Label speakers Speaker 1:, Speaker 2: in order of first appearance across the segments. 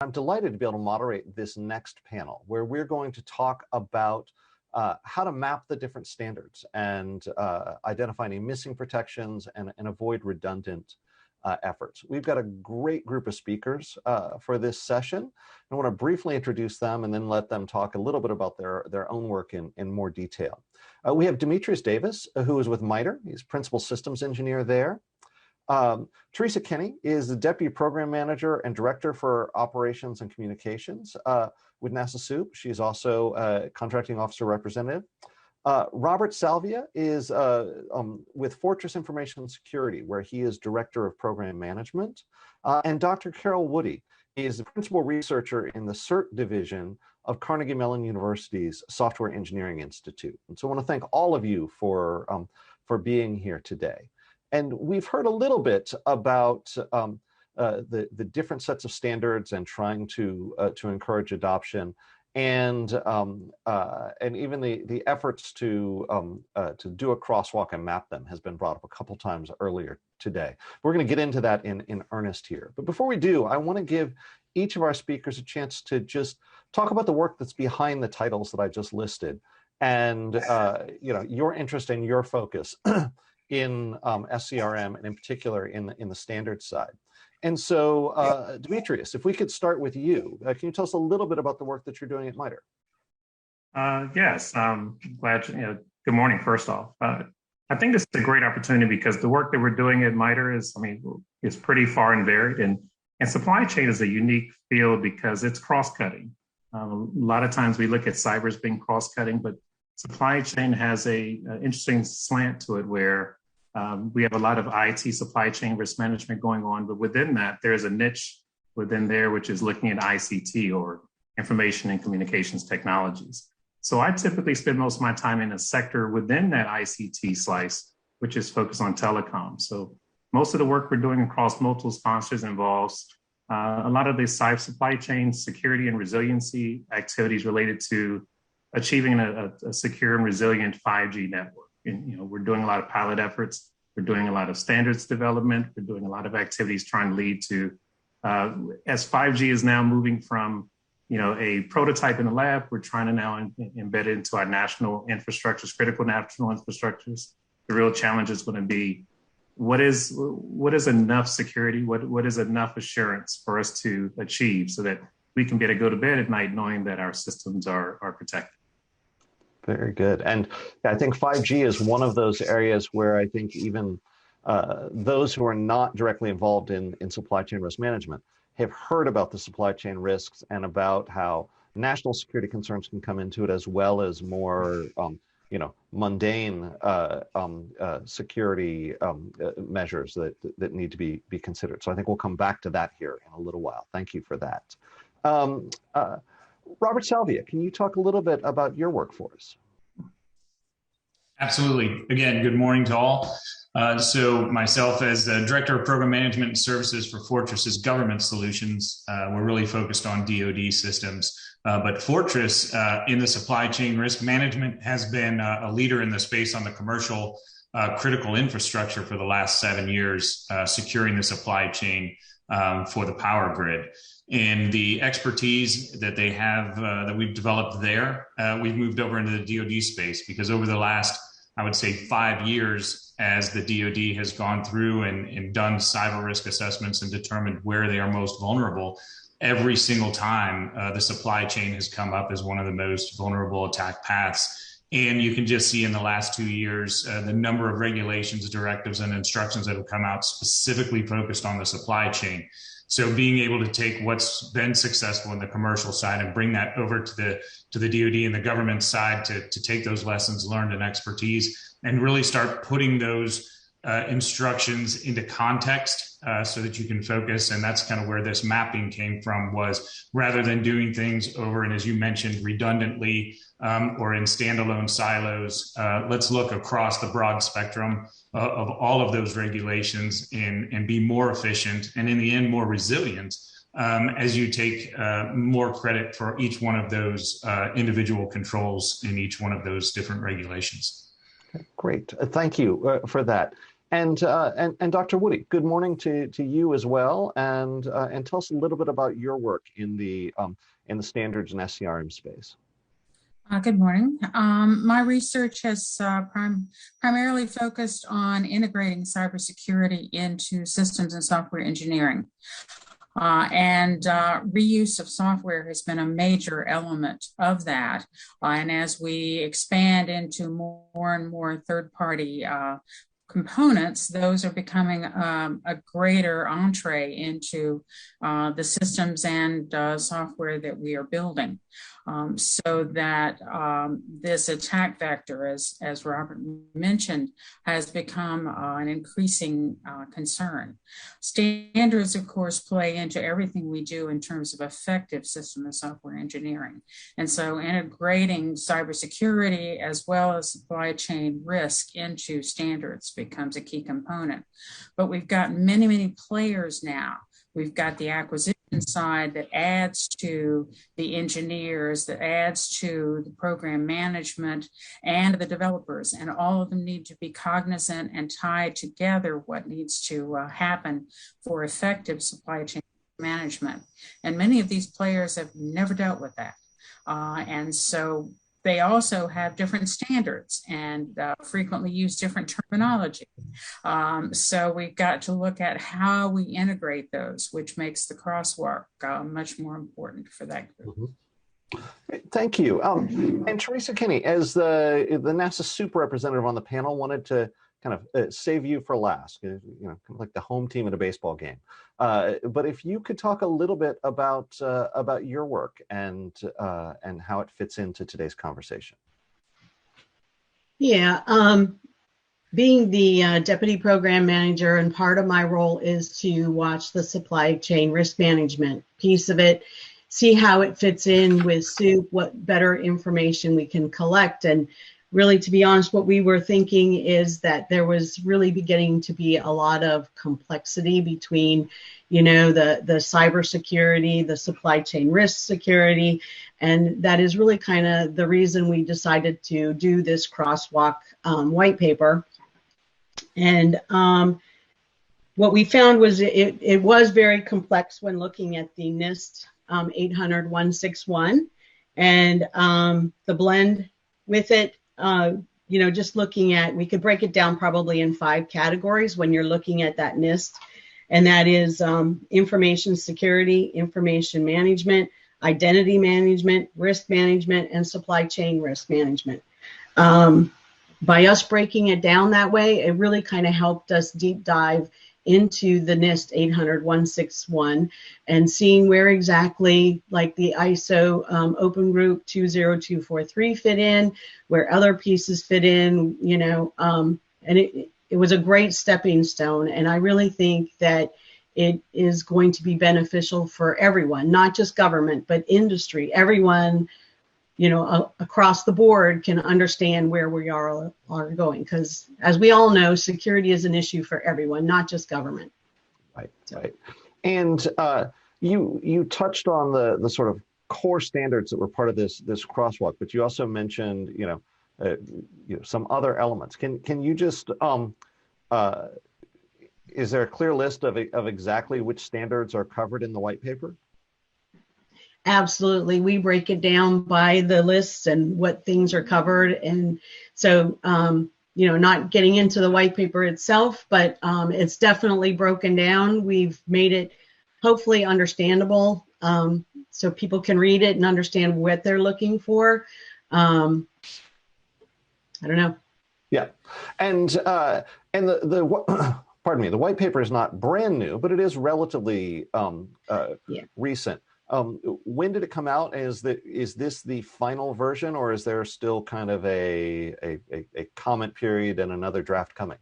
Speaker 1: I'm delighted to be able to moderate this next panel where we're going to talk about how to map the different standards and identify any missing protections and avoid redundant efforts. We've got a great group of speakers for this session. I want to briefly introduce them and then let them talk a little bit about their own work in more detail. We have Demetrius Davis, who is with MITRE. He's Principal Systems Engineer there. Teresa Kinney is the Deputy Program Manager and Director for Operations and Communications with NASA SEWP. She's also a Contracting Officer Representative. Robert Salvia is with Fortress Information Security, where he is Director of Program Management. And Dr. Carol Woody is the Principal Researcher in the CERT Division of Carnegie Mellon University's Software Engineering Institute. And so I want to thank all of you for being here today. And we've heard a little bit about the different sets of standards and trying to encourage adoption, and even the efforts to do a crosswalk and map them has been brought up a couple times earlier today. We're going to get into that in earnest here. But before we do, I want to give each of our speakers a chance to just talk about the work that's behind the titles that I just listed, and your interest and your focus in SCRM, and in particular in the standards side. And so, Demetrius, if we could start with you, can you tell us a little bit about the work that you're doing at MITRE?
Speaker 2: Yes, glad to, good morning, first off. I think this is a great opportunity because the work that we're doing at MITRE is pretty far and varied, and supply chain is a unique field because it's cross-cutting. A lot of times we look at cyber as being cross-cutting, but supply chain has a interesting slant to it where we have a lot of IT supply chain risk management going on, but within that, there's a niche within there which is looking at ICT, or information and communications technologies. So I typically spend most of my time in a sector within that ICT slice, which is focused on telecom. So most of the work we're doing across multiple sponsors involves a lot of the cyber supply chain security and resiliency activities related to achieving a secure and resilient 5G network. And, we're doing a lot of pilot efforts. We're doing a lot of standards development. We're doing a lot of activities trying to lead to, as 5G is now moving from, a prototype in the lab, we're trying to now embed it into our national infrastructures, critical national infrastructures. The real challenge is going to be, what is enough security? What is enough assurance for us to achieve so that we can be able to go to bed at night knowing that our systems are protected?
Speaker 1: Very good. And I think 5G is one of those areas where I think even those who are not directly involved in supply chain risk management have heard about the supply chain risks and about how national security concerns can come into it, as well as more mundane security measures that need to be considered. So I think we'll come back to that here in a little while. Thank you for that. Robert Salvia, can you talk a little bit about your work for us?
Speaker 3: Absolutely. Again, good morning to all. So myself, as the Director of Program Management and Services for Fortress's Government Solutions, we're really focused on DoD systems. But Fortress in the supply chain risk management has been a leader in the space on the commercial critical infrastructure for the last 7 years, securing the supply chain for the power grid. And the expertise that they have, that we've developed there, we've moved over into the DoD space, because over the last, I would say, 5 years, as the DoD has gone through and done cyber risk assessments and determined where they are most vulnerable, every single time the supply chain has come up as one of the most vulnerable attack paths. And you can just see in the last 2 years, the number of regulations, directives, and instructions that have come out specifically focused on the supply chain. So being able to take what's been successful in the commercial side and bring that over to the DoD and the government side to take those lessons learned and expertise and really start putting those instructions into context so that you can focus. And that's kind of where this mapping came from, was rather than doing things over, and as you mentioned, redundantly or in standalone silos, let's look across the broad spectrum of all of those regulations and be more efficient and in the end more resilient as you take more credit for each one of those individual controls in each one of those different regulations.
Speaker 1: Great. Thank you for that. And Dr. Woody, good morning to you as well, and tell us a little bit about your work in the standards and SCRM space.
Speaker 4: Good morning. My research has primarily focused on integrating cybersecurity into systems and software engineering. Reuse of software has been a major element of that. And as we expand into more and more third-party components, those are becoming a greater entree into the systems and software that we are building. So that this attack vector, as Robert mentioned, has become an increasing concern. Standards, of course, play into everything we do in terms of effective system and software engineering. And so integrating cybersecurity as well as supply chain risk into standards becomes a key component. But we've got many, many players now. We've got the acquisition side that adds to the engineers, that adds to the program management and the developers, and all of them need to be cognizant and tied together what needs to happen for effective supply chain management. And many of these players have never dealt with that. And so they also have different standards and frequently use different terminology. So we've got to look at how we integrate those, which makes the crosswalk much more important for that group.
Speaker 1: Mm-hmm. Thank you. And Teresa Kinney, as the NASA super representative on the panel, wanted to kind of save you for last, kind of like the home team at a baseball game. But if you could talk a little bit about your work and how it fits into today's conversation.
Speaker 5: Yeah, being the deputy program manager, and part of my role is to watch the supply chain risk management piece of it, see how it fits in with SOUP, what better information we can collect. And really, to be honest, what we were thinking is that there was really beginning to be a lot of complexity between, the cybersecurity, the supply chain risk security, and that is really kind of the reason we decided to do this crosswalk white paper. And what we found was it was very complex when looking at the NIST 800-161 and the blend with it. Just looking at, we could break it down probably in 5 categories when you're looking at that NIST, and that is information security, information management, identity management, risk management, and supply chain risk management. By us breaking it down that way, it really kind of helped us deep dive into the NIST 800-161 and seeing where exactly, like the ISO Open Group 20243 fit in, where other pieces fit in, and it was a great stepping stone. And I really think that it is going to be beneficial for everyone, not just government, but industry. Everyone, across the board can understand where we are going, because as we all know, security is an issue for everyone, not just government.
Speaker 1: Right, right. And you touched on the sort of core standards that were part of this crosswalk, but you also mentioned some other elements. Can you just is there a clear list of exactly which standards are covered in the white paper?
Speaker 5: Absolutely. We break it down by the lists and what things are covered. And so, not getting into the white paper itself, but it's definitely broken down. We've made it hopefully understandable so people can read it and understand what they're looking for. I don't know.
Speaker 1: Yeah. And the pardon me, the white paper is not brand new, but it is relatively recent. When did it come out? Is this the final version, or is there still kind of a comment period and another draft coming?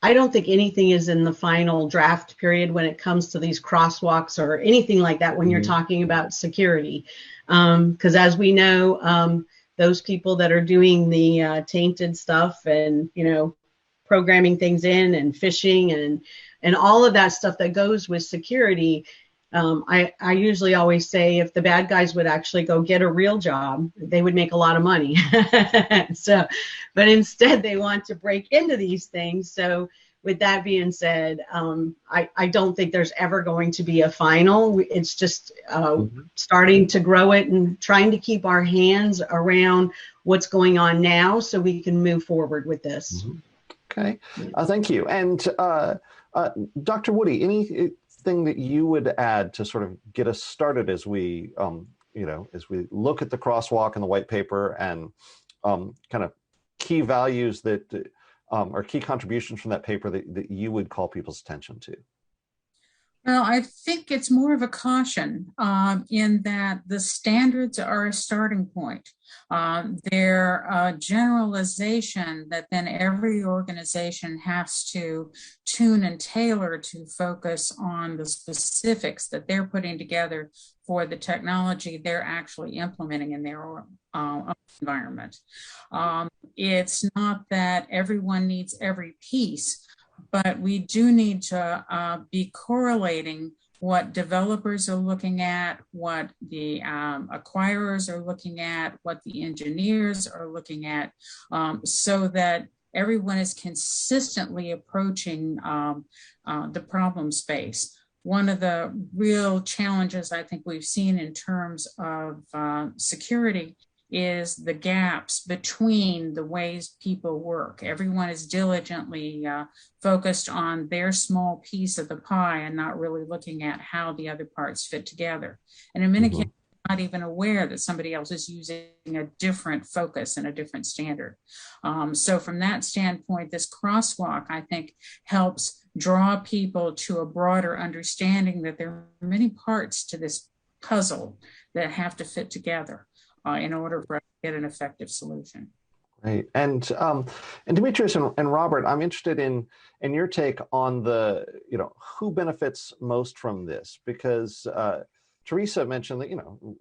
Speaker 5: I don't think anything is in the final draft period when it comes to these crosswalks or anything like that when you're talking about security. Because as we know, those people that are doing the tainted stuff and, programming things in and phishing and all of that stuff that goes with security, I usually always say if the bad guys would actually go get a real job, they would make a lot of money. But instead they want to break into these things. So with that being said, I don't think there's ever going to be a final. It's just starting to grow it and trying to keep our hands around what's going on now so we can move forward with this.
Speaker 1: Okay, thank you. And Dr. Woody, anything that you would add to sort of get us started as we, as we look at the crosswalk and the white paper and kind of key values that or key contributions from that paper that you would call people's attention to?
Speaker 4: Well, I think it's more of a caution in that the standards are a starting point. They're a generalization that then every organization has to tune and tailor to focus on the specifics that they're putting together for the technology they're actually implementing in their own environment. It's not that everyone needs every piece, but we do need to be correlating what developers are looking at, what the acquirers are looking at, what the engineers are looking at, so that everyone is consistently approaching the problem space. One of the real challenges I think we've seen in terms of security is the gaps between the ways people work. Everyone is diligently focused on their small piece of the pie and not really looking at how the other parts fit together. And in many cases, not even aware that somebody else is using a different focus and a different standard. So from that standpoint, this crosswalk, I think, helps draw people to a broader understanding that there are many parts to this puzzle that have to fit together in order for us to get an effective solution.
Speaker 1: Right. And Demetrius and Robert, I'm interested in your take on the, who benefits most from this, because Teresa mentioned that,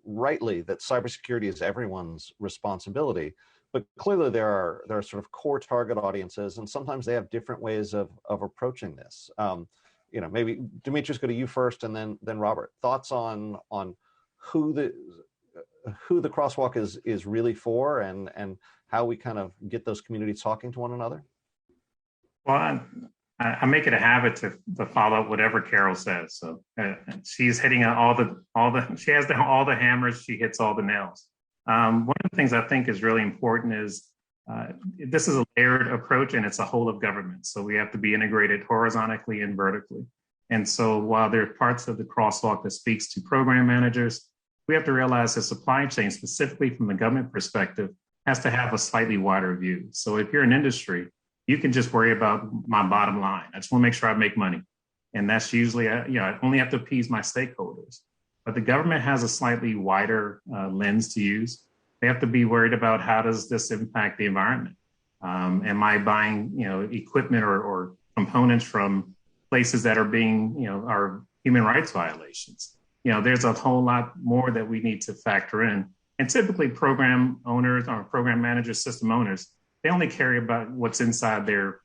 Speaker 1: rightly, that cybersecurity is everyone's responsibility, but clearly there are sort of core target audiences, and sometimes they have different ways of approaching this. Maybe Demetrius, go to you first, and then Robert. Thoughts on who the crosswalk is really for, and how we kind of get those communities talking to one another?
Speaker 2: Well, I make it a habit to follow up whatever Carol says. So she's hitting she has all the hammers, she hits all the nails. One of the things I think is really important is this is a layered approach, and it's a whole of government. So we have to be integrated horizontally and vertically. And so while there are parts of the crosswalk that speaks to program managers, we have to realize the supply chain, specifically from the government perspective, has to have a slightly wider view. So if you're an industry, you can just worry about my bottom line. I just want to make sure I make money. And that's usually, I only have to appease my stakeholders. But the government has a slightly wider lens to use. They have to be worried about, how does this impact the environment? Am I buying, equipment or components from places that are being, are human rights violations? There's a whole lot more that we need to factor in. And typically program owners or program managers, system owners, they only care about what's inside their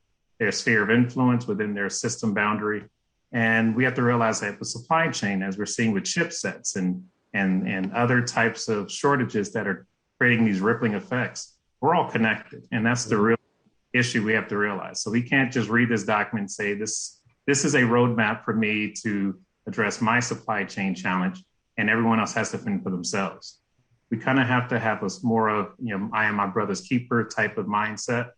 Speaker 2: sphere of influence within their system boundary. And we have to realize that the supply chain, as we're seeing with chipsets and other types of shortages that are creating these rippling effects, we're all connected. And that's the real issue we have to realize. So we can't just read this document and say, this is a roadmap for me to address my supply chain challenge, and everyone else has to fend for themselves. We kind of have to have more of, I am my brother's keeper type of mindset,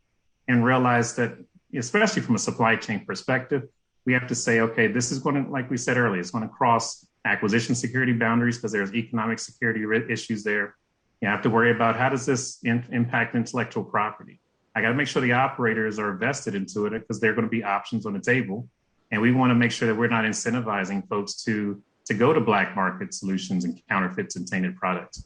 Speaker 2: and realize that, especially from a supply chain perspective, we have to say, okay, this is going to, like we said earlier, it's going to cross acquisition security boundaries because there's economic security issues there. You have to worry about, how does this impact intellectual property? I got to make sure the operators are vested into it, because there are going to be options on the table. And we want to make sure that we're not incentivizing folks to go to black market solutions and counterfeits and tainted products.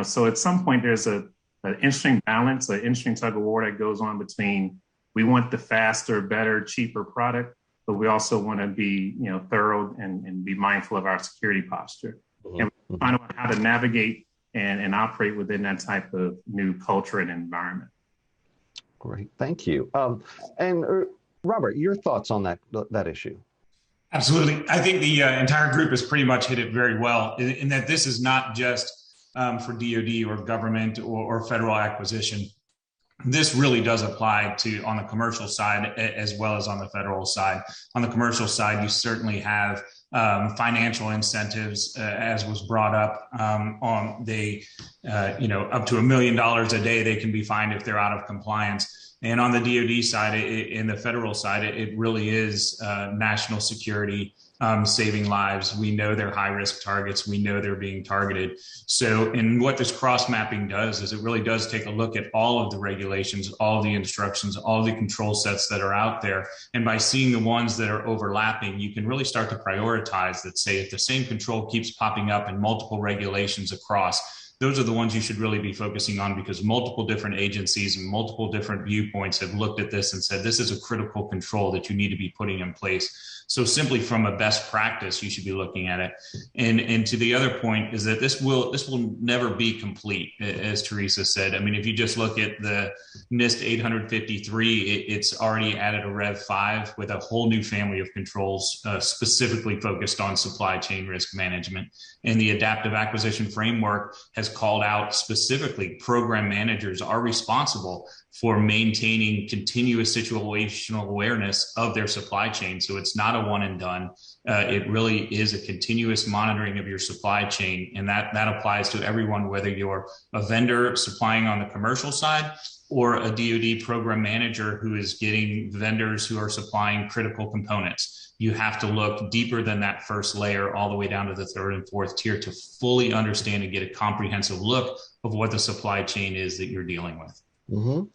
Speaker 2: So at some point there's an interesting balance, an interesting tug of war that goes on between, we want the faster, better, cheaper product, but we also want to be, thorough and be mindful of our security posture. And we find out how to navigate and operate within that type of new culture and environment.
Speaker 1: Great, thank you. And Robert, your thoughts on that issue?
Speaker 3: Absolutely. I think the entire group has pretty much hit it very well in that this is not just for DoD or government or federal acquisition. This really does apply to on the commercial side as well as on the federal side. On the commercial side, you certainly have financial incentives, as was brought up. Up to $1 million a day they can be fined if they're out of compliance. And on the DoD side, in the federal side, it really is national security, saving lives. We know they're high risk targets. We know they're being targeted. So, and what this cross mapping does is it really does take a look at all of the regulations, all of the instructions, all of the control sets that are out there. And by seeing the ones that are overlapping, you can really start to prioritize that, say, if the same control keeps popping up in multiple regulations across, those are the ones you should really be focusing on, because multiple different agencies and multiple different viewpoints have looked at this and said, this is a critical control that you need to be putting in place. So simply from a best practice, you should be looking at it. And to the other point is that this will never be complete, as Teresa said. I mean, if you just look at the NIST 853, it's already added a Rev 5 with a whole new family of controls specifically focused on supply chain risk management. And the adaptive acquisition framework has called out specifically program managers are responsible for maintaining continuous situational awareness of their supply chain. So it's not a one and done. It really is a continuous monitoring of your supply chain. And that applies to everyone, whether you're a vendor supplying on the commercial side or a DoD program manager who is getting vendors who are supplying critical components. You have to look deeper than that first layer all the way down to the third and fourth tier to fully understand and get a comprehensive look of what the supply chain is that you're dealing with.
Speaker 1: Mm-hmm.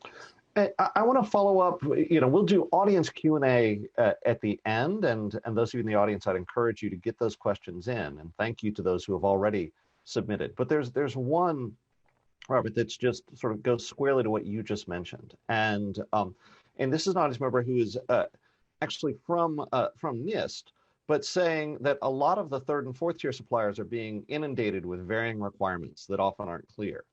Speaker 1: I want to follow up. We'll do audience Q&A at the end, and those of you in the audience, I'd encourage you to get those questions in. And thank you to those who have already submitted. But there's one, Robert, that's just sort of goes squarely to what you just mentioned, and this is an audience member who is actually from NIST, but saying that a lot of the third and fourth tier suppliers are being inundated with varying requirements that often aren't clear.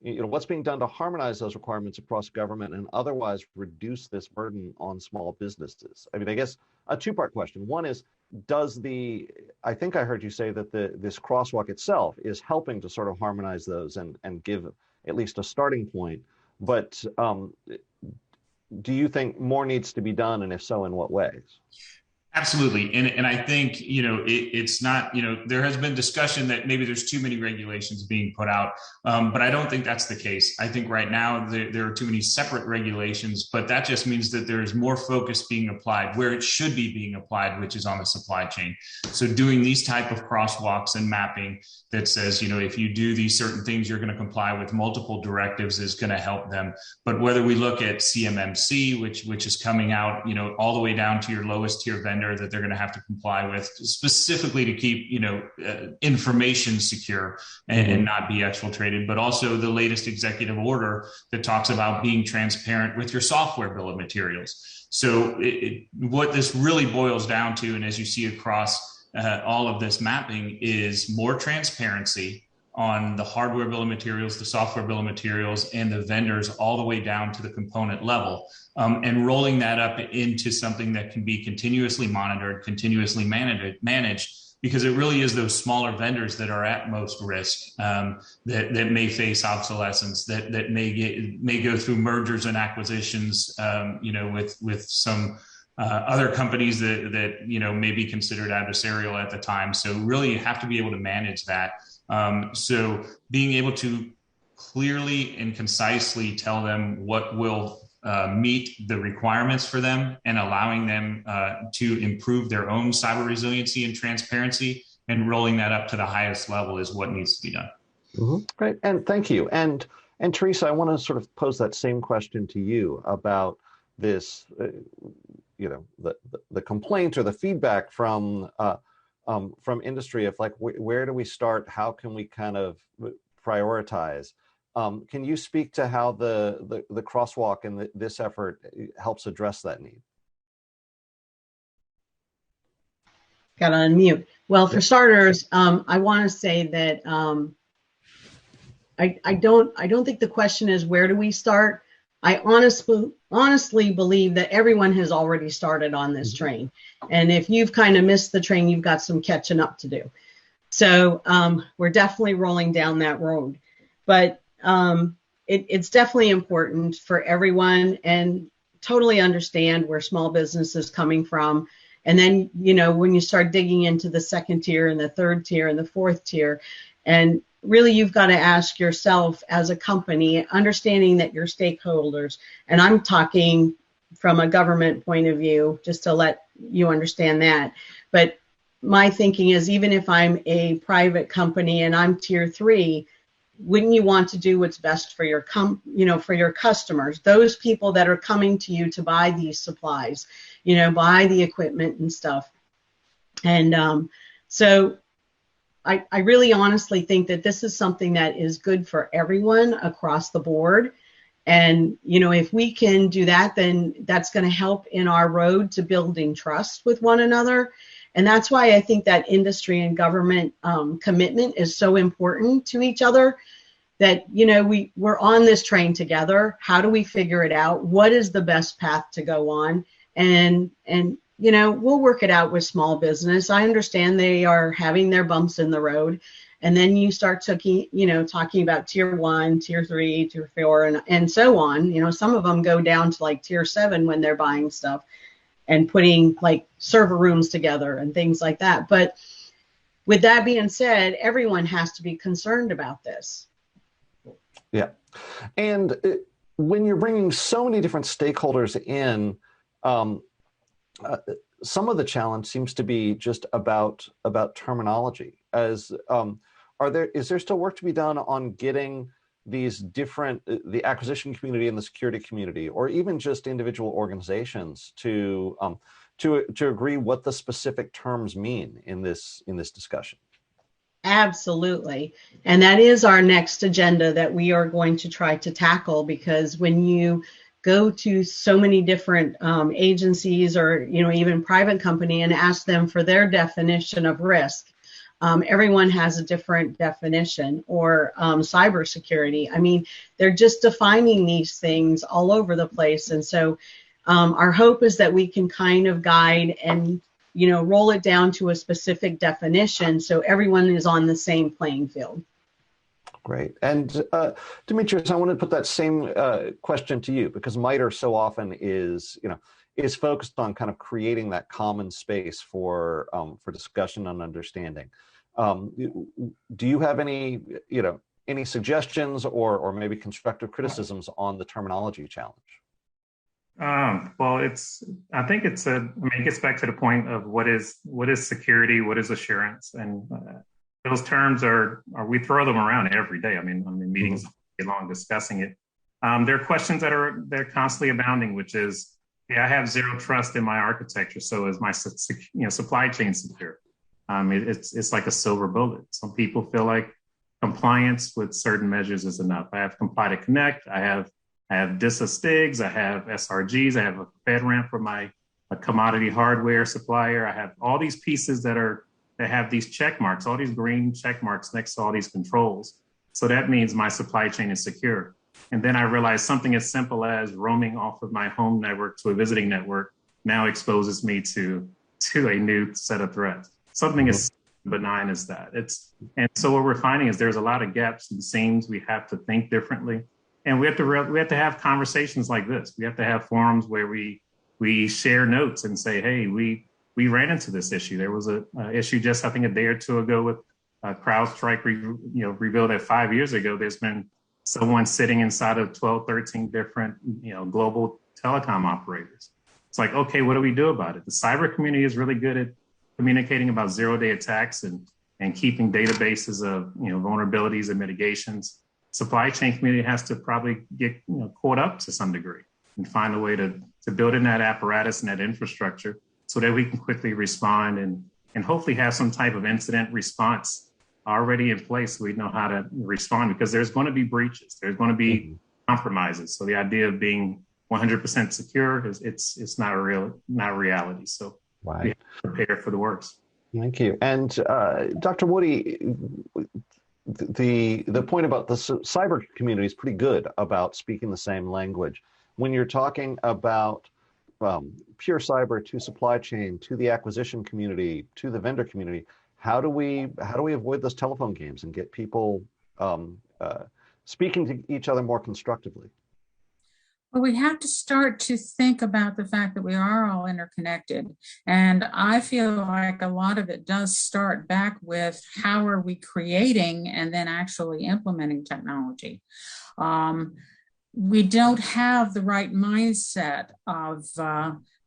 Speaker 1: What's being done to harmonize those requirements across government and otherwise reduce this burden on small businesses? I mean, I guess a two-part question. One is, I think I heard you say that this crosswalk itself is helping to sort of harmonize those and give at least a starting point. But do you think more needs to be done, and if so, in what ways?
Speaker 3: Absolutely. And I think, it's not, there has been discussion that maybe there's too many regulations being put out, but I don't think that's the case. I think right now there are too many separate regulations, but that just means that there is more focus being applied where it should be being applied, which is on the supply chain. So doing these type of crosswalks and mapping that says, if you do these certain things, you're going to comply with multiple directives is going to help them. But whether we look at CMMC, which is coming out, all the way down to your lowest tier vendor that they're going to have to comply with, specifically to keep information secure and not be exfiltrated, but also the latest executive order that talks about being transparent with your software bill of materials. So what this really boils down to, and as you see across all of this mapping, is more transparency on the hardware bill of materials, the software bill of materials, and the vendors all the way down to the component level, and rolling that up into something that can be continuously monitored, continuously managed, because it really is those smaller vendors that are at most risk, that may face obsolescence, that may go through mergers and acquisitions, with some other companies that may be considered adversarial at the time. So really, you have to be able to manage that. So being able to clearly and concisely tell them what will meet the requirements for them and allowing them to improve their own cyber resiliency and transparency and rolling that up to the highest level is what needs to be done.
Speaker 1: Mm-hmm. Great. And thank you. And Teresa, I want to sort of pose that same question to you about this, the complaint or the feedback from industry of like, where do we start? How can we kind of prioritize? Can you speak to how the crosswalk and this effort helps address that need?
Speaker 5: Got to unmute. Well, for starters, I want to say that I don't think the question is where do we start. I honestly believe that everyone has already started on this train. And if you've kind of missed the train, you've got some catching up to do. So we're definitely rolling down that road. But it's definitely important for everyone, and totally understand where small business is coming from. And then, when you start digging into the second tier and the third tier and the fourth tier, and really you've got to ask yourself as a company, understanding that your stakeholders, and I'm talking from a government point of view, just to let you understand that. But my thinking is, even if I'm a private company and I'm tier 3, wouldn't you want to do what's best for your for your customers, those people that are coming to you to buy these supplies, buy the equipment and stuff. And so I really honestly think that this is something that is good for everyone across the board. And, if we can do that, then that's going to help in our road to building trust with one another. And that's why I think that industry and government commitment is so important to each other, that, we're on this train together. How do we figure it out? What is the best path to go on? And we'll work it out with small business. I understand they are having their bumps in the road. And then you start talking about tier 1, tier 3, tier 4, and so on. Some of them go down to like tier 7 when they're buying stuff and putting like server rooms together and things like that. But with that being said, everyone has to be concerned about this.
Speaker 1: Yeah. And when you're bringing so many different stakeholders in, some of the challenge seems to be just about terminology. Is there still work to be done on getting these different, the acquisition community and the security community, or even just individual organizations to agree what the specific terms mean in this discussion?
Speaker 5: Absolutely. And that is our next agenda that we are going to try to tackle, because when you go to so many different agencies or, even private company and ask them for their definition of risk, everyone has a different definition. Or cybersecurity. I mean, they're just defining these things all over the place. And so our hope is that we can kind of guide and, roll it down to a specific definition so everyone is on the same playing field.
Speaker 1: Great. And Demetrius, I want to put that same question to you, because MITRE so often is focused on kind of creating that common space for discussion and understanding. Do you have any suggestions or maybe constructive criticisms on the terminology challenge?
Speaker 2: Well, I think it gets back to the point of what is security, what is assurance, and those terms we throw them around every day. I mean, meetings get long discussing it. There are questions they're constantly abounding, which is, I have zero trust in my architecture, so is my supply chain secure? It's like a silver bullet. Some people feel like compliance with certain measures is enough. I have Comply to Connect. I have DISA STIGs. I have SRGs. I have a FedRAMP for my commodity hardware supplier. I have all these pieces that have these check marks, all these green check marks next to all these controls. So that means my supply chain is secure. And then I realized something as simple as roaming off of my home network to a visiting network now exposes me to a new set of threats. Something as benign as that. And so what we're finding is there's a lot of gaps and seams. We have to think differently, and we have to have conversations like this. We have to have forums where we share notes and say, hey, we ran into this issue. There was a issue just, I think, a day or two ago with CrowdStrike, revealed that 5 years ago, there's been someone sitting inside of 12, 13 different, global telecom operators. It's like, okay, what do we do about it? The cyber community is really good at communicating about zero-day attacks and keeping databases of, vulnerabilities and mitigations. Supply chain community has to probably get, caught up to some degree and find a way to build in that apparatus and that infrastructure so that we can quickly respond and hopefully have some type of incident response already in place so we know how to respond, because there's going to be breaches, there's going to be compromises. So the idea of being 100% secure it's not a reality. So
Speaker 1: right.
Speaker 2: We have to prepare for the worst.
Speaker 1: Thank you. And Dr. Woody, the point about the cyber community is pretty good about speaking the same language. when you're talking about pure cyber to supply chain, to the acquisition community, to the vendor community, how do we avoid those telephone games and get people speaking to each other more constructively?
Speaker 4: Well, we have to start to think about the fact that we are all interconnected. And I feel like a lot of it does start back with how are we creating and then actually implementing technology. We don't have the right mindset of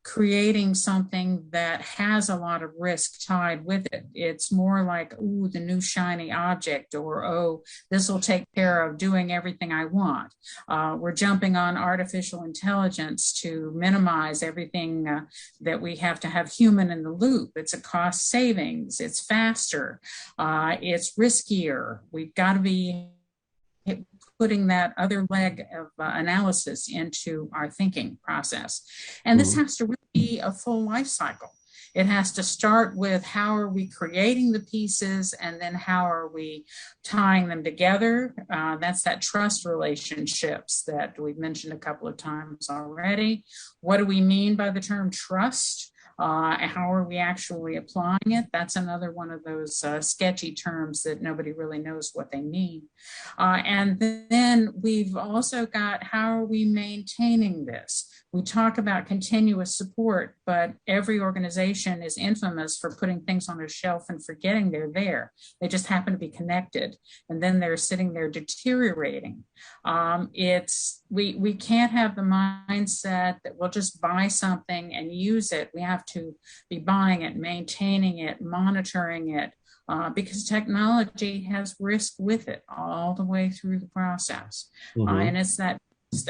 Speaker 4: creating something that has a lot of risk tied with it. It's more like, ooh, the new shiny object, or, oh, this will take care of doing everything I want. We're jumping on artificial intelligence to minimize everything that we have to have human in the loop. It's a cost savings, it's faster, it's riskier. We've got to be putting that other leg of analysis into our thinking process. And this has to really be a full life cycle. It has to start with how are we creating the pieces, and then how are we tying them together. That's that trust relationships that we've mentioned a couple of times already. What do we mean by the term trust? How are we actually applying it? That's another one of those sketchy terms that nobody really knows what they mean. And then we've also got, how are we maintaining this? We talk about continuous support, but every organization is infamous for putting things on a shelf and forgetting they're there. They just happen to be connected, and then they're sitting there deteriorating. We can't have the mindset that we'll just buy something and use it. We have to be buying it, maintaining it, monitoring it, because technology has risk with it all the way through the process. And it's that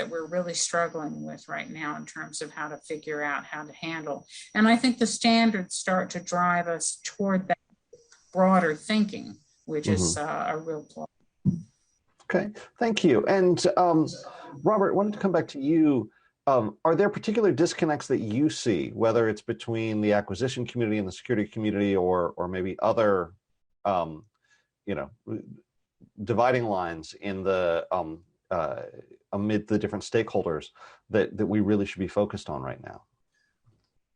Speaker 4: we're really struggling with right now in terms of how to figure out how to handle. And I think the standards start to drive us toward that broader thinking, which is a real plus.
Speaker 1: Okay, thank you. And Robert, I wanted to come back to you. Are there particular disconnects that you see, whether it's between the acquisition community and the security community, or maybe other, dividing lines in the amid the different stakeholders that we really should be focused on right now?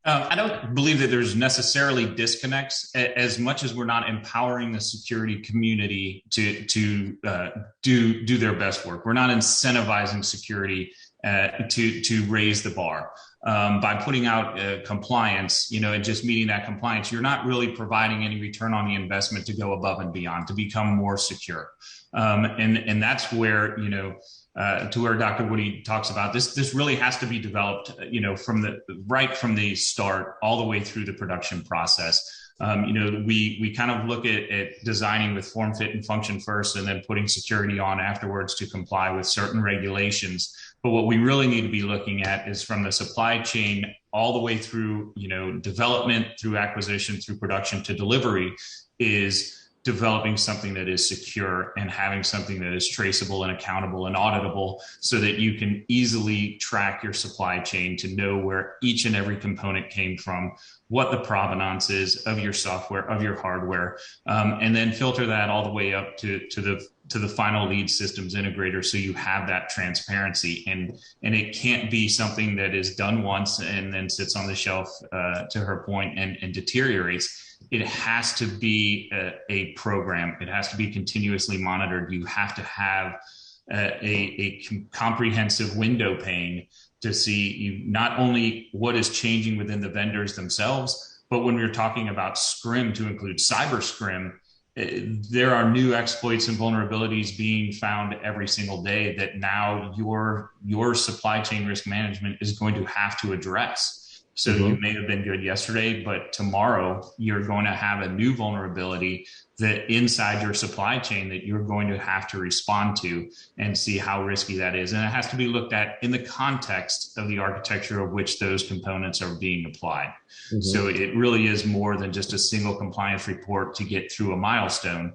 Speaker 3: I don't believe that there's necessarily disconnects, as much as we're not empowering the security community to do their best work. We're not incentivizing security to raise the bar by putting out compliance, and just meeting that compliance. You're not really providing any return on the investment to go above and beyond to become more secure, and that's where to where Dr. Woody talks about this really has to be developed, from the start all the way through the production process. We kind of look at designing with form, fit, and function first, and then putting security on afterwards to comply with certain regulations. But what we really need to be looking at is from the supply chain all the way through, development, through acquisition, through production to delivery, is developing something that is secure and having something that is traceable and accountable and auditable, so that you can easily track your supply chain to know where each and every component came from, what the provenance is of your software, of your hardware, and then filter that all the way up to the final lead systems integrator, so you have that transparency. And it can't be something that is done once and then sits on the shelf, to her point, and deteriorates. It has to be a program. It has to be continuously monitored. You have to have a comprehensive window pane to see not only what is changing within the vendors themselves, but when we're talking about scrim, to include cyber scrim, there are new exploits and vulnerabilities being found every single day that now your supply chain risk management is going to have to address. So you may have been good yesterday, but tomorrow you're going to have a new vulnerability that inside your supply chain that you're going to have to respond to and see how risky that is. And it has to be looked at in the context of the architecture of which those components are being applied. So it really is more than just a single compliance report to get through a milestone.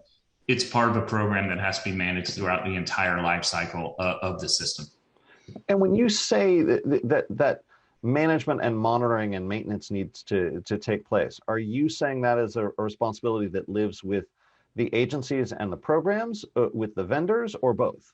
Speaker 3: It's part of a program that has to be managed throughout the entire life cycle of the system.
Speaker 1: And when you say that management and monitoring and maintenance needs to take place, are you saying that is a responsibility that lives with the agencies and the programs, with the vendors, or both?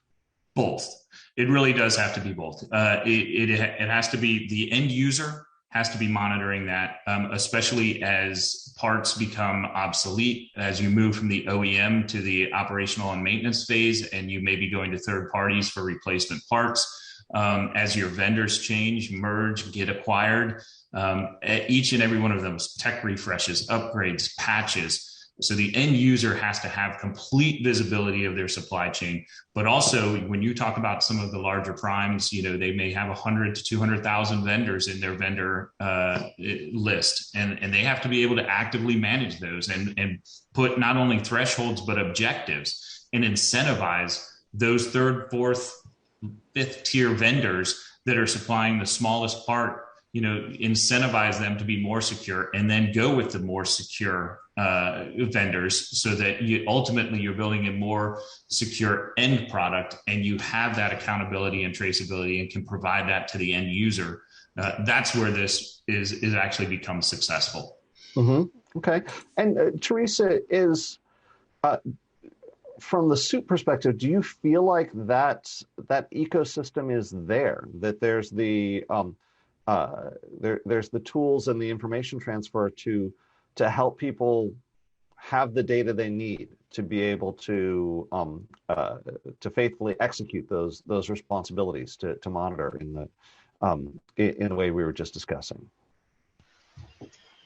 Speaker 3: Both. It really does have to be both. It has to be the end user has to be monitoring that, especially as parts become obsolete, as you move from the OEM to the operational and maintenance phase, and you may be going to third parties for replacement parts. As your vendors change, merge, get acquired, each and every one of those tech refreshes, upgrades, patches. So the end user has to have complete visibility of their supply chain. But also, when you talk about some of the larger primes, they may have 100 to 200,000 vendors in their vendor list, and they have to be able to actively manage those and put not only thresholds but objectives and incentivize those third, fourth, fifth tier vendors that are supplying the smallest part. Incentivize them to be more secure, and then go with the more secure vendors, so that you're building a more secure end product, and you have that accountability and traceability and can provide that to the end user. That's where this is actually become successful.
Speaker 1: Mm-hmm. Okay. And Teresa, is from the soup perspective, do you feel like that ecosystem is there, that there's there's the tools and the information transfer to help people have the data they need to be able to faithfully execute those responsibilities to monitor in the way we were just discussing?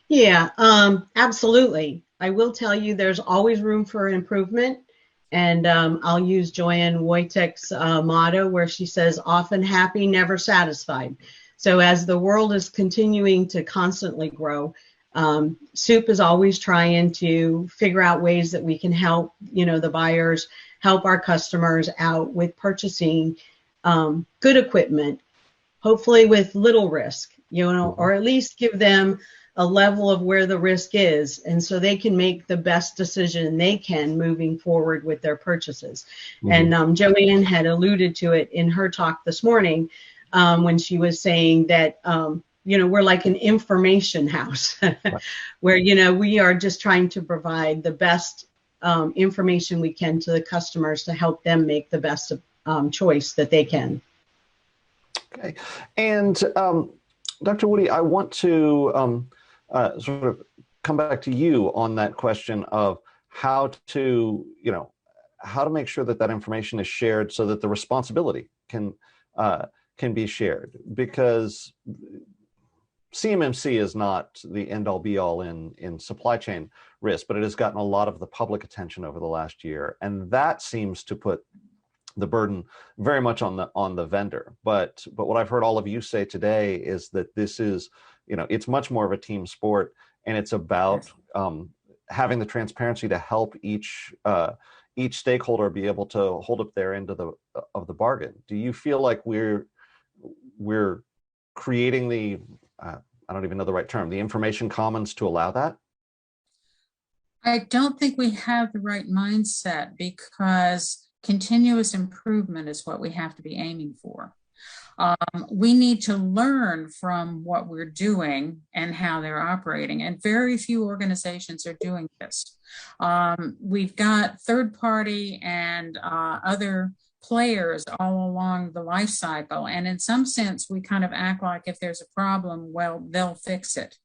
Speaker 5: Yeah, absolutely. I will tell you, there's always room for improvement. And I'll use Joanne Wojtek's motto, where she says, often happy, never satisfied. So as the world is continuing to constantly grow, Soup is always trying to figure out ways that we can help, the buyers, help our customers out with purchasing good equipment, hopefully with little risk, or at least give them a level of where the risk is, and so they can make the best decision they can moving forward with their purchases. Mm-hmm. And Joanne had alluded to it in her talk this morning, when she was saying that, we're like an information house where, we are just trying to provide the best information we can to the customers to help them make the best choice that they can.
Speaker 1: Okay. And Dr. Woody, I want to sort of come back to you on that question of how to make sure that information is shared so that the responsibility can be shared, because CMMC is not the end-all be-all in supply chain risk, but it has gotten a lot of the public attention over the last year, and that seems to put the burden very much on the vendor. But what I've heard all of you say today is that this is, it's much more of a team sport, and it's about having the transparency to help each stakeholder be able to hold up their end of the bargain. Do you feel like we're creating the I don't even know the right term, the information commons to allow that?
Speaker 4: I don't think we have the right mindset, because continuous improvement is what we have to be aiming for. We need to learn from what we're doing and how they're operating, and very few organizations are doing this. We've got third party and other players all along the life cycle, and in some sense we kind of act like if there's a problem, well, they'll fix it.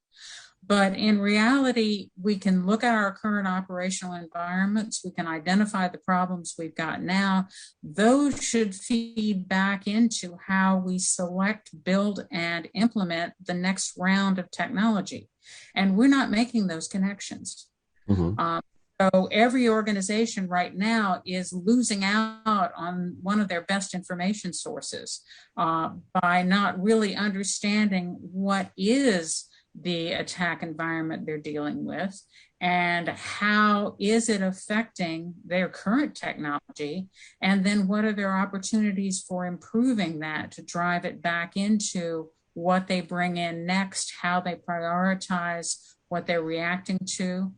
Speaker 4: But in reality, we can look at our current operational environments, we can identify the problems we've got now. Those should feed back into how we select, build, and implement the next round of technology. And we're not making those connections. Mm-hmm. So every organization right now is losing out on one of their best information sources by not really understanding what is the attack environment they're dealing with, and how is it affecting their current technology, and then what are their opportunities for improving that to drive it back into what they bring in next, how they prioritize what they're reacting to.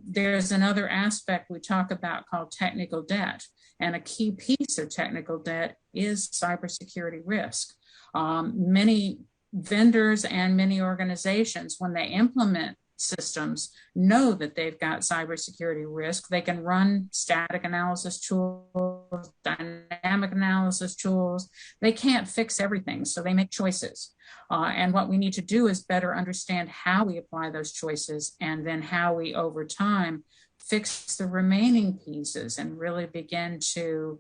Speaker 4: There's another aspect we talk about called technical debt, and a key piece of technical debt is cybersecurity risk. Many vendors and many organizations, when they implement systems know that they've got cybersecurity risk. They can run static analysis tools, dynamic analysis tools. They can't fix everything, so they make choices. And what we need to do is better understand how we apply those choices and then how we, over time, fix the remaining pieces and really begin to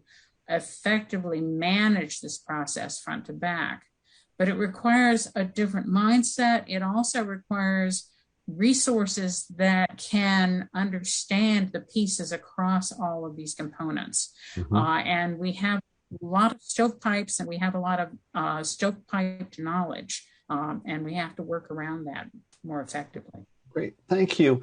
Speaker 4: effectively manage this process front to back. But it requires a different mindset. It also requires resources that can understand the pieces across all of these components.
Speaker 1: Mm-hmm.
Speaker 4: And we have a lot of stovepipes and we have a lot of stovepiped knowledge, and we have to work around that more effectively.
Speaker 1: Great, thank you.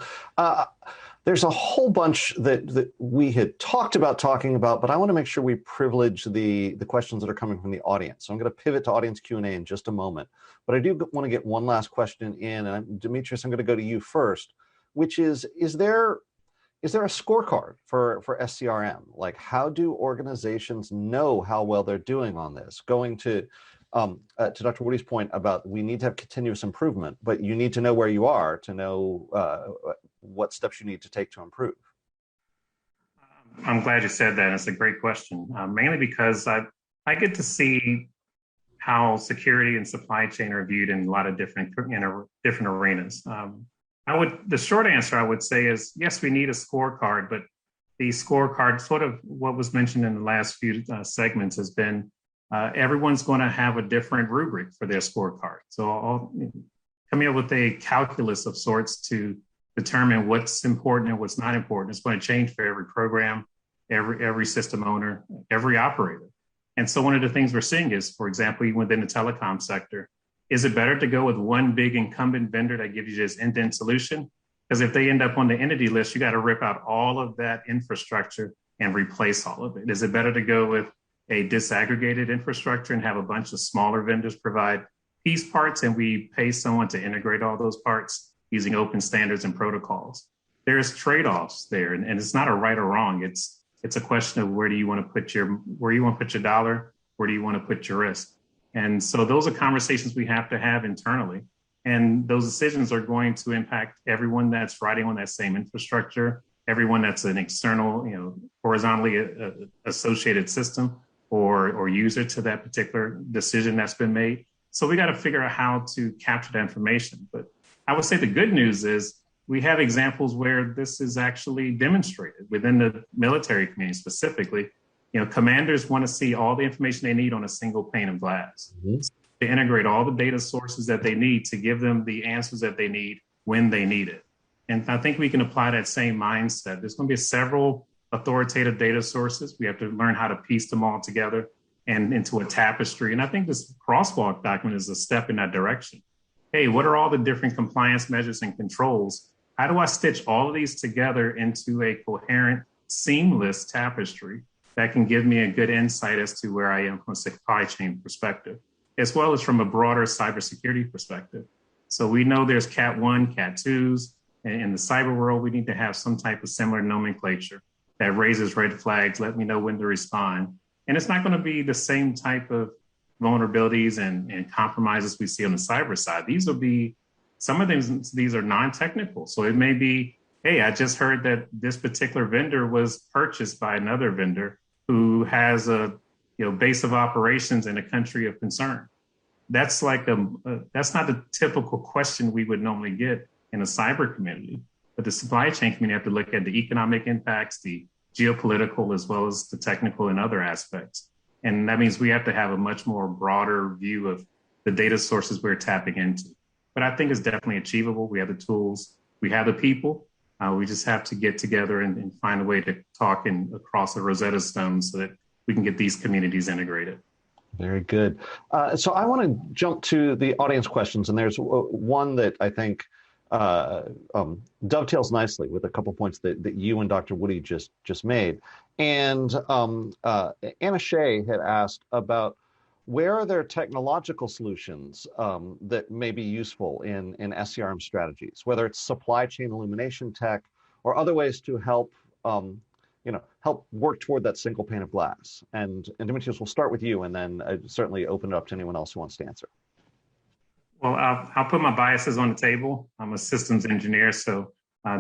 Speaker 1: There's a whole bunch that we had talked about talking about, but I want to make sure we privilege the questions that are coming from the audience. So I'm going to pivot to audience Q&A in just a moment, but I do want to get one last question in, and Demetrius, I'm going to go to you first, which is there a scorecard for SCRM? Like, how do organizations know how well they're doing on this? Going to Dr. Woody's point about we need to have continuous improvement, but you need to know where you are to know what steps you need to take to improve.
Speaker 2: I'm glad you said that. It's a great question, mainly because I get to see how security and supply chain are viewed in a lot of different arenas. The short answer I would say is yes, we need a scorecard, but the scorecard, sort of what was mentioned in the last few segments, has been everyone's going to have a different rubric for their scorecard. So coming up with a calculus of sorts to determine what's important and what's not important. It's going to change for every program, every system owner, every operator. And so one of the things we're seeing is, for example, within the telecom sector, is it better to go with one big incumbent vendor that gives you this end-to-end solution? Because if they end up on the entity list, you got to rip out all of that infrastructure and replace all of it. Is it better to go with a disaggregated infrastructure and have a bunch of smaller vendors provide piece parts and we pay someone to integrate all those parts using open standards and protocols? There's trade-offs there, and it's not a right or wrong. It's a question of where you want to put your dollar, where do you want to put your risk? And so those are conversations we have to have internally. And those decisions are going to impact everyone that's riding on that same infrastructure, everyone that's an external, horizontally associated system or user to that particular decision that's been made. So we got to figure out how to capture that information. But I would say the good news is we have examples where this is actually demonstrated within the military community specifically. Commanders want to see all the information they need on a single pane of glass. Mm-hmm. To integrate all the data sources that they need to give them the answers that they need when they need it. And I think we can apply that same mindset. There's going to be several authoritative data sources. We have to learn how to piece them all together and into a tapestry. And I think this crosswalk document is a step in that direction. Hey, what are all the different compliance measures and controls? How do I stitch all of these together into a coherent, seamless tapestry that can give me a good insight as to where I am from a supply chain perspective, as well as from a broader cybersecurity perspective? So we know there's Cat 1, Cat 2s. And in the cyber world, we need to have some type of similar nomenclature that raises red flags, let me know when to respond. And it's not going to be the same type of vulnerabilities and compromises we see on the cyber side. These will be, some of these are non-technical. So it may be, hey, I just heard that this particular vendor was purchased by another vendor who has a base of operations in a country of concern. That's like that's not the typical question we would normally get in a cyber community. But the supply chain community have to look at the economic impacts, the geopolitical, as well as the technical and other aspects. And that means we have to have a much more broader view of the data sources we're tapping into. But I think it's definitely achievable. We have the tools, we have the people. We just have to get together and find a way to talk across the Rosetta Stone so that we can get these communities integrated.
Speaker 1: Very good. So I want to jump to the audience questions, and there's one that I think dovetails nicely with a couple points that you and Dr. Woody just made. And Anna Shea had asked about where are there technological solutions that may be useful in SCRM strategies, whether it's supply chain illumination tech or other ways to help help work toward that single pane of glass. And Demetrius, we'll start with you, and then certainly open it up to anyone else who wants to answer.
Speaker 2: Well, I'll put my biases on the table. I'm a systems engineer, so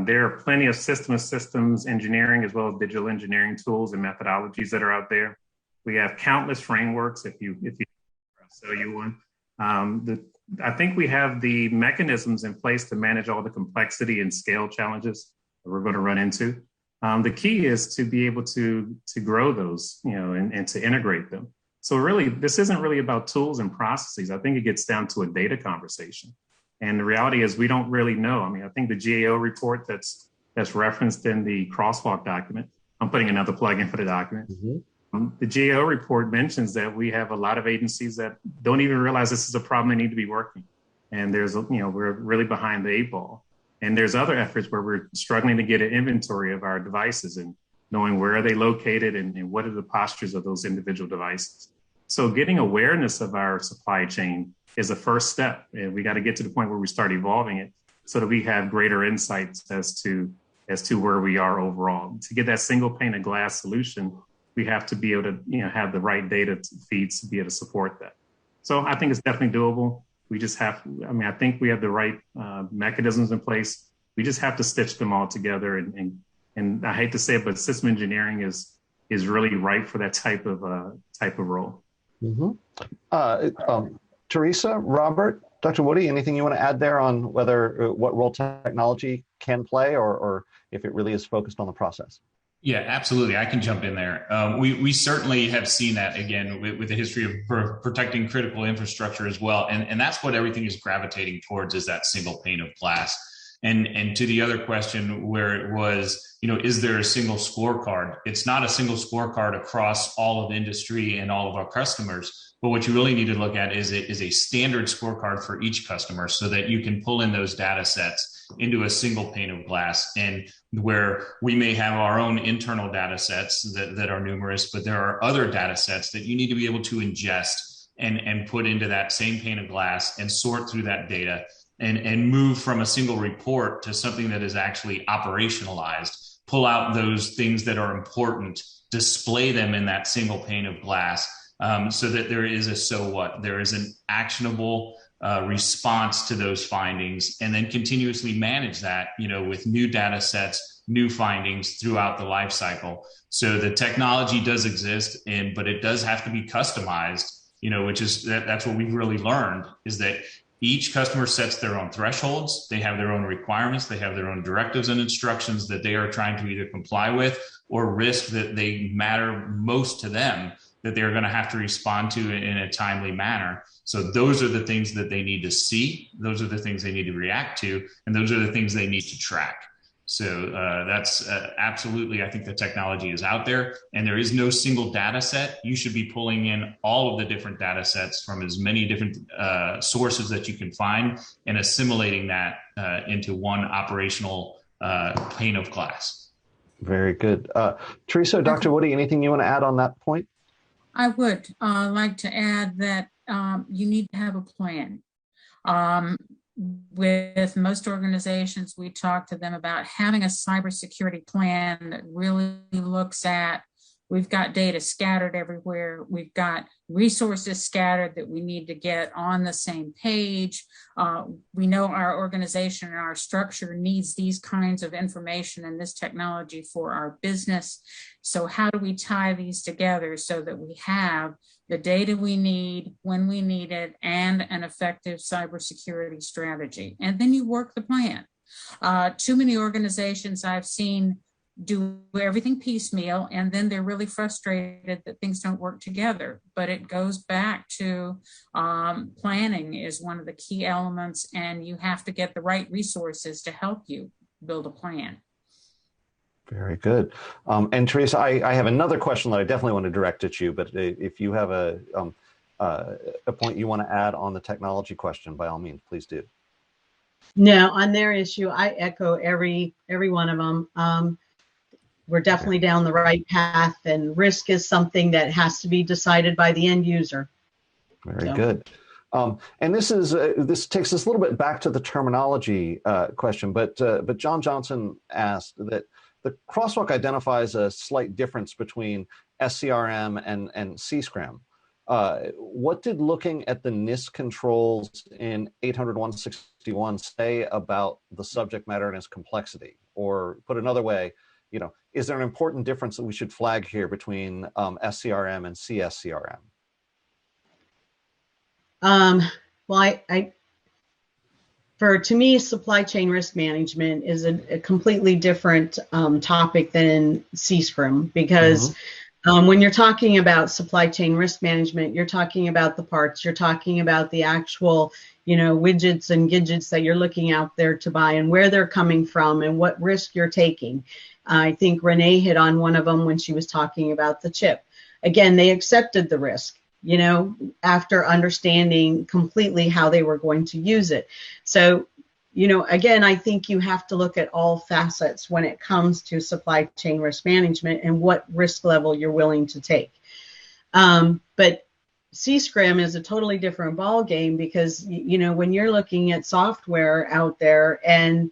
Speaker 2: there are plenty of systems engineering as well as digital engineering tools and methodologies that are out there. We have countless frameworks. If you I'll show you one. I think we have the mechanisms in place to manage all the complexity and scale challenges that we're going to run into. The key is to be able to grow those, and to integrate them. So really, this isn't really about tools and processes. I think it gets down to a data conversation. And the reality is we don't really know. I mean, I think the GAO report that's referenced in the crosswalk document, I'm putting another plug in for the document. Mm-hmm. The GAO report mentions that we have a lot of agencies that don't even realize this is a problem they need to be working. And we're really behind the eight ball. And there's other efforts where we're struggling to get an inventory of our devices and knowing where are they located and what are the postures of those individual devices. So getting awareness of our supply chain is a first step. And we got to get to the point where we start evolving it so that we have greater insights as to where we are overall. To get that single pane of glass solution, we have to be able to have the right data feeds to be able to support that. So I think it's definitely doable. We just have, I think we have the right mechanisms in place. We just have to stitch them all together. And I hate to say it, but system engineering is really ripe for that type of role.
Speaker 1: Mm-hmm. Teresa, Robert, Dr. Woody, anything you want to add there on what role technology can play or if it really is focused on the process?
Speaker 3: Yeah, absolutely. I can jump in there. We certainly have seen that, again, with the history of protecting critical infrastructure as well. And that's what everything is gravitating towards, is that single pane of glass. And to the other question where it was, is there a single scorecard? It's not a single scorecard across all of industry and all of our customers. But what you really need to look at is a standard scorecard for each customer so that you can pull in those data sets into a single pane of glass. And where we may have our own internal data sets that are numerous, but there are other data sets that you need to be able to ingest and put into that same pane of glass and sort through that data and move from a single report to something that is actually operationalized, pull out those things that are important, display them in that single pane of glass, so that there is a so what, there is an actionable response to those findings, and then continuously manage that, with new data sets, new findings throughout the life cycle. So the technology does exist, but it does have to be customized, which is that's what we've really learned, is that each customer sets their own thresholds. They have their own requirements. They have their own directives and instructions that they are trying to either comply with or risk that they matter most to them, that they're going to have to respond to in a timely manner. So those are the things that they need to see. Those are the things they need to react to. And those are the things they need to track. So that's absolutely, I think the technology is out there, and there is no single data set. You should be pulling in all of the different data sets from as many different sources that you can find and assimilating that into one operational pane of glass.
Speaker 1: Very good. Teresa, Dr. Woody, anything you want to add on that point?
Speaker 4: I would like to add that you need to have a plan. With most organizations, we talk to them about having a cybersecurity plan that really looks at, we've got data scattered everywhere. We've got resources scattered that we need to get on the same page. We know our organization and our structure needs these kinds of information and this technology for our business. So how do we tie these together so that we have the data we need when we need it and an effective cybersecurity strategy? And then you work the plan. Too many organizations I've seen do everything piecemeal, and then they're really frustrated that things don't work together. But it goes back to planning is one of the key elements, and you have to get the right resources to help you build a plan.
Speaker 1: Very good. And Teresa, I have another question that I definitely want to direct at you, but if you have a point you want to add on the technology question, by all means, please do.
Speaker 5: No, on their issue, I echo every one of them. We're definitely down the right path, and risk is something that has to be decided by the end user.
Speaker 1: Very good. And this takes us a little bit back to the terminology question, but John Johnson asked that the crosswalk identifies a slight difference between SCRM and CSCRM. What did looking at the NIST controls in 800-161 say about the subject matter and its complexity? Or put another way, is there an important difference that we should flag here between SCRM and CSCRM?
Speaker 5: Well, to me, supply chain risk management is a completely different topic than CSCRM, because when you're talking about supply chain risk management, you're talking about the parts, you're talking about the actual, widgets and gadgets that you're looking out there to buy and where they're coming from and what risk you're taking. I think Renee hit on one of them when she was talking about the chip. Again, they accepted the risk, after understanding completely how they were going to use it. So, again, I think you have to look at all facets when it comes to supply chain risk management and what risk level you're willing to take. But CSCRM is a totally different ballgame because, when you're looking at software out there and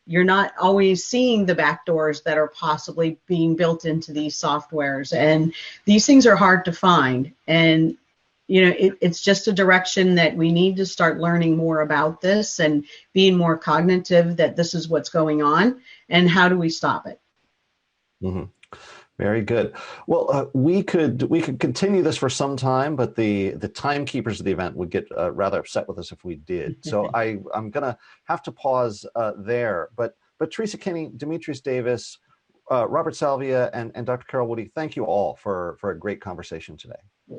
Speaker 5: you're not always seeing the backdoors that are possibly being built into these softwares. And these things are hard to find. And, it's just a direction that we need to start learning more about this and being more cognitive that this is what's going on and how do we stop it.
Speaker 1: Mm-hmm. Very good. Well, we could continue this for some time, but the timekeepers of the event would get rather upset with us if we did. So I'm going to have to pause there. But Teresa Kinney, Demetrius Davis, Robert Salvia, and Dr. Carol Woody, thank you all for a great conversation today.